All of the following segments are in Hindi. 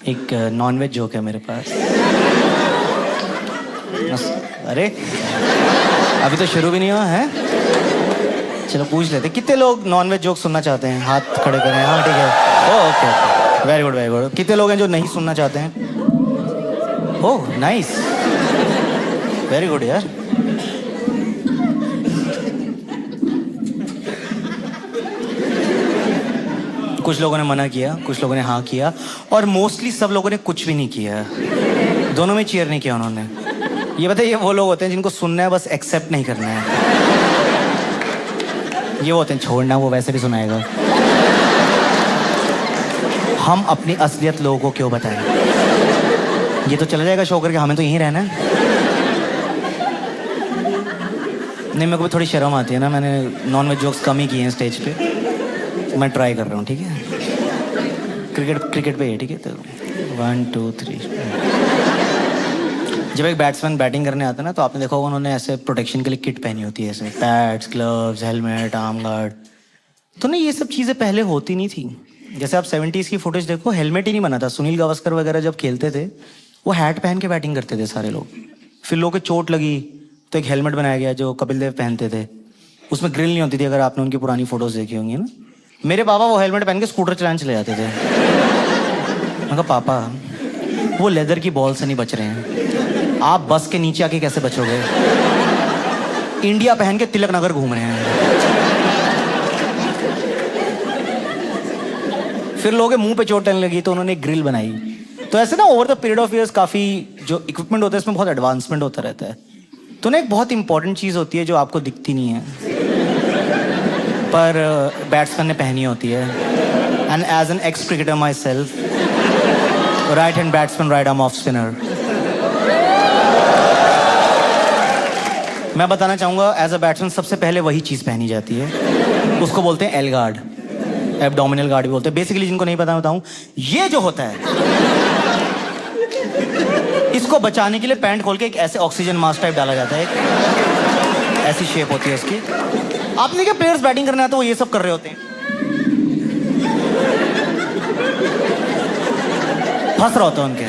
एक नॉनवेज जोक है मेरे पास। अरे अभी तो शुरू भी नहीं हुआ है। चलो पूछ लेते, कितने लोग नॉनवेज जोक सुनना चाहते हैं? हाथ खड़े करें। हाँ ठीक है। Okay, very good very good. कितने लोग हैं जो नहीं सुनना चाहते हैं? ओह नाइस, वेरी गुड यार। कुछ लोगों ने मना किया, कुछ लोगों ने हाँ किया, और मोस्टली सब लोगों ने कुछ भी नहीं किया। दोनों में चीयर नहीं किया उन्होंने। ये बताइए, ये वो लोग होते हैं जिनको सुनना है, बस एक्सेप्ट नहीं करना है। ये वो होते हैं, छोड़ना वो वैसे भी सुनाएगा। हम अपनी असलियत लोगों को क्यों बताएं? ये तो चला जाएगा शो करके, हमें तो यहीं रहना है। नहीं, मेरे को भी थोड़ी शर्म आती है ना, मैंने नॉनवेज जोक्स कम ही किए हैं स्टेज पे। मैं ट्राई कर रहा हूँ, ठीक है? क्रिकेट पे है, ठीक है? तो 1 2 3। जब एक बैट्समैन बैटिंग करने आता है ना, तो आपने देखा होगा उन्होंने ऐसे प्रोटेक्शन के लिए किट पहनी होती है, ऐसे pads, gloves, helmet, arm guard. तो नहीं, ये सब चीज़ें पहले होती नहीं थी। जैसे आप 70s की फुटेज देखो, हेलमेट ही नहीं बना था। सुनील गावस्कर वगैरह जब खेलते थे, वो हैट पहन के बैटिंग करते थे सारे लोग। फिर लोगों को चोट लगी तो एक हेलमेट बनाया गया जो कपिल देव पहनते थे। उसमें ग्रिल नहीं होती थी, अगर आपने उनकी पुरानी फोटोज देखी होंगी ना। मेरे पापा वो हेलमेट पहन के स्कूटर चलाने चले जाते थे। मैं कहा पापा, वो लेदर की बॉल से नहीं बच रहे हैं, आप बस के नीचे आके कैसे बचोगे? इंडिया पहन के तिलक नगर घूम रहे हैं। फिर लोगों के मुंह पे चोट लगने लगी तो उन्होंने एक ग्रिल बनाई। तो ऐसे ना over the period of years काफी जो इक्विपमेंट होता है इसमें बहुत एडवांसमेंट होता रहता है। तो ना एक बहुत इंपॉर्टेंट चीज होती है जो आपको दिखती नहीं है, पर बैट्समैन ने पहनी होती है। And as an ex cricketer myself, right hand batsman, right arm off spinner, मैं बताना चाहूंगा एज अ बैट्समैन सबसे पहले वही चीज पहनी जाती है, उसको बोलते हैं एल गार्ड, एब्डोमिनल गार्ड भी बोलते हैं। बेसिकली जिनको नहीं पता बताऊं, ये जो होता है इसको बचाने के लिए पैंट खोल के एक ऐसे ऑक्सीजन मास्क टाइप डाला जाता है, एक ऐसी शेप होती है उसकी। आपने देखिए प्लेयर्स बैटिंग करने आते तो वो ये सब कर रहे होते हैं, फंस रहा होता है उनके।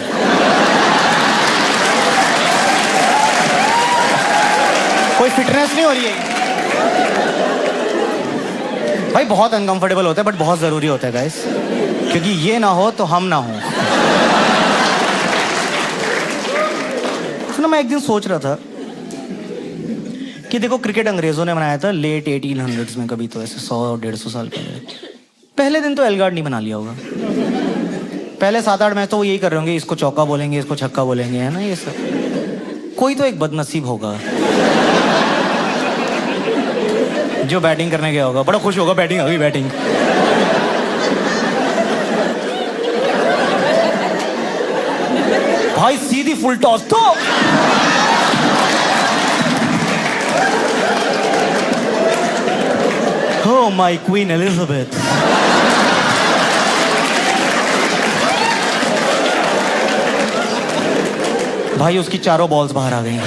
कोई फिटनेस नहीं हो रही है भाई, बहुत अनकंफर्टेबल होता है, बट बहुत जरूरी होता है गाइस, क्योंकि ये ना हो तो हम ना हो। सुनो, मैं एक दिन सोच रहा था कि देखो क्रिकेट अंग्रेजों ने बनाया था लेट 1800s में, कभी तो ऐसे 100-150 साल पहले। पहले दिन तो एलगार्ड नहीं बना लिया होगा। पहले 7-8 मैच तो वो यही कर रहे होंगे, इसको चौका बोलेंगे, इसको छक्का बोलेंगे, है ना? ये सब कोई तो एक बदनसीब होगा जो बैटिंग करने गया होगा, बड़ा खुश होगा बैटिंग आ गई, बैटिंग। भाई सीधी फुल टॉस तो Oh my Queen Elizabeth. भाई उसकी चारों बॉल्स बाहर आ गई।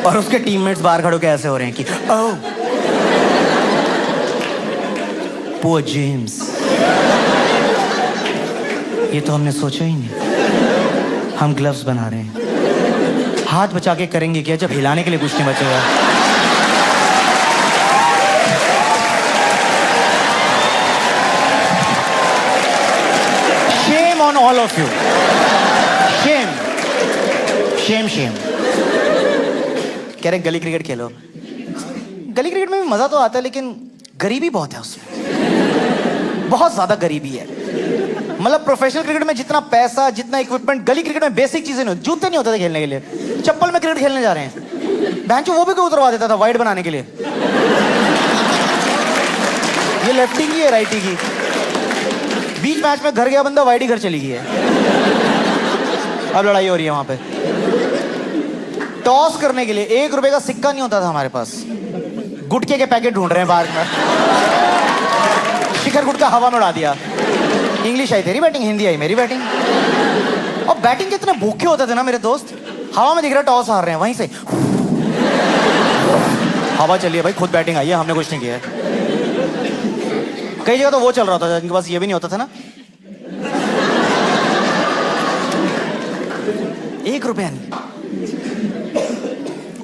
और उसके टीममेट्स बाहर खड़े होकर ऐसे हो रहे हैं कि ओह पुअर जेम्स, ये तो हमने सोचा ही नहीं। हम ग्लव्स बना रहे हैं, हाथ बचा के करेंगे क्या जब हिलाने के लिए कुछ नहीं बचेगा? Shame on all of you, Shem Shem Shem. कह रहे गली क्रिकेट खेलो। गली क्रिकेट में भी मजा तो आता है, लेकिन गरीबी बहुत है उसमें, बहुत ज्यादा गरीबी है। मतलब प्रोफेशनल क्रिकेट में जितना पैसा, जितना इक्विपमेंट, गली क्रिकेट में बेसिक चीजें नहीं, जूते नहीं होते थे खेलने के लिए। चप्पल में क्रिकेट खेलने जा रहे हैं, बेंच वो भी कोई उतरवा देता था वाइड बनाने के लिए। ये लेफ्टी की है, राइटी की। बीच मैच में घर गया बंदा, वाइड ही घर चली गई है। अब लड़ाई हो रही है वहां पे। टॉस करने के लिए 1 रुपए का सिक्का नहीं होता था हमारे पास। गुटके के पैकेट ढूंढ रहे हैं बाहर में। शिखर गुटका हवा में उड़ा दिया। इंग्लिश आई तेरी बैटिंग, हिंदी आई मेरी बैटिंग। और बैटिंग के इतने भूखे होते थे ना मेरे दोस्त, हवा में दिख रहा टॉस हार रहे हैं, वहीं से हवा चली है भाई, खुद बैटिंग आई है, हमने कुछ नहीं किया है। कई जगह तो वो चल रहा था जिनके पास ये भी नहीं होता था ना। 1 रुपया नहीं।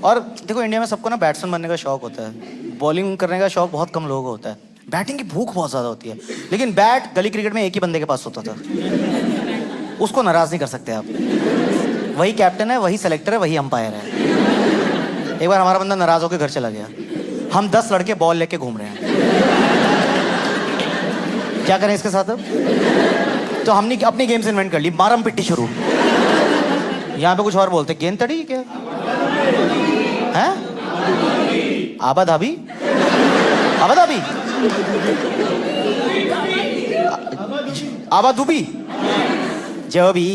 और देखो इंडिया में सबको ना बैट्समैन बनने का शौक होता है, बॉलिंग करने का शौक बहुत कम लोगों को होता है, बैटिंग की भूख बहुत ज्यादा होती है। लेकिन बैट गली क्रिकेट में एक ही बंदे के पास होता था, उसको नाराज नहीं कर सकते आप। वही कैप्टन है, वही सेलेक्टर है, वही अंपायर है। एक बार हमारा बंदा नाराज होकर घर चला गया, हम 10 लड़के बॉल लेके घूम रहे हैं, क्या करें इसके साथ अब? तो हमने अपनी गेम्स इन्वेंट कर ली, मारम पिट्टी शुरू। यहाँ पे कुछ और बोलते, गेंद तड़ी क्या है? आबा धाबी, आबा धाबी, आबा दुबी, जो भी।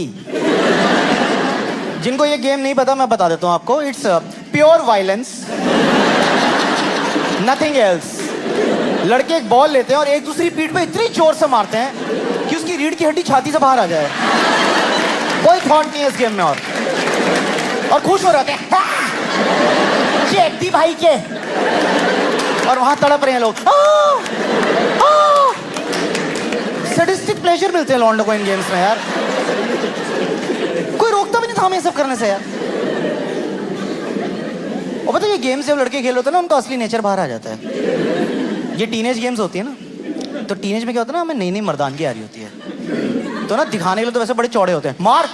जिनको ये गेम नहीं पता मैं बता देता हूँ आपको। It's pure violence, nothing else. लड़के एक बॉल लेते हैं और एक दूसरी पीठ पे इतनी जोर से मारते हैं कि उसकी रीढ़ की हड्डी छाती से बाहर आ जाए। कोई थॉट नहीं है इस गेम में। और खुश हो रहे हैं चेक भाई के, और वहां तड़प रहे हैं लोग। सैडिस्टिक प्लेजर मिलते हैं लौंडों को इन गेम्स में यार। कोई रोकता भी नहीं था हमें सब करने से यार। और पता है ये गेम्स जब लड़के खेल होते हैं ना, उनका असली नेचर बाहर आ जाता है। ये टीनेज गेम्स होती है ना, तो टीनेज में क्या होता है ना, हमें नई नई मर्दानगी आ रही होती है, तो ना दिखाने के लिए तो वैसे बड़े चौड़े होते हैं। मार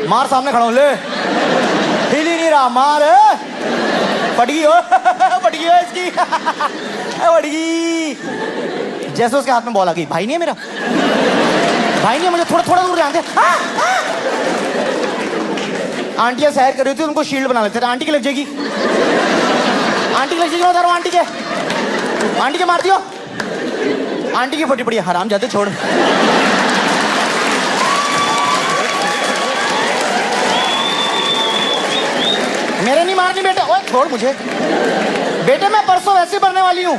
मार, सामने खड़ा हूं, ले, हिल ही नहीं रहा, मार। फट गई हो, फट गई हो इसकी, फट गई। जैसे उसके हाथ में बॉल आ गई, भाई नहीं है मेरा, भाई नहीं है, मुझे थोड़ा थोड़ा दूर जान दे। आंटियां सैर कर रही थी, उनको शील्ड बना लेते थे। आंटी की लग जाएगी, आंटी की लग जाएगी, उधर आंटी के, आंटी के मार दियो, आंटी की फटी पड़ी, हराम जाते, छोड़। मेरे नहीं मारनी बेटे, ओए छोड़ मुझे बेटे, मैं परसों वैसे बनने वाली हूँ।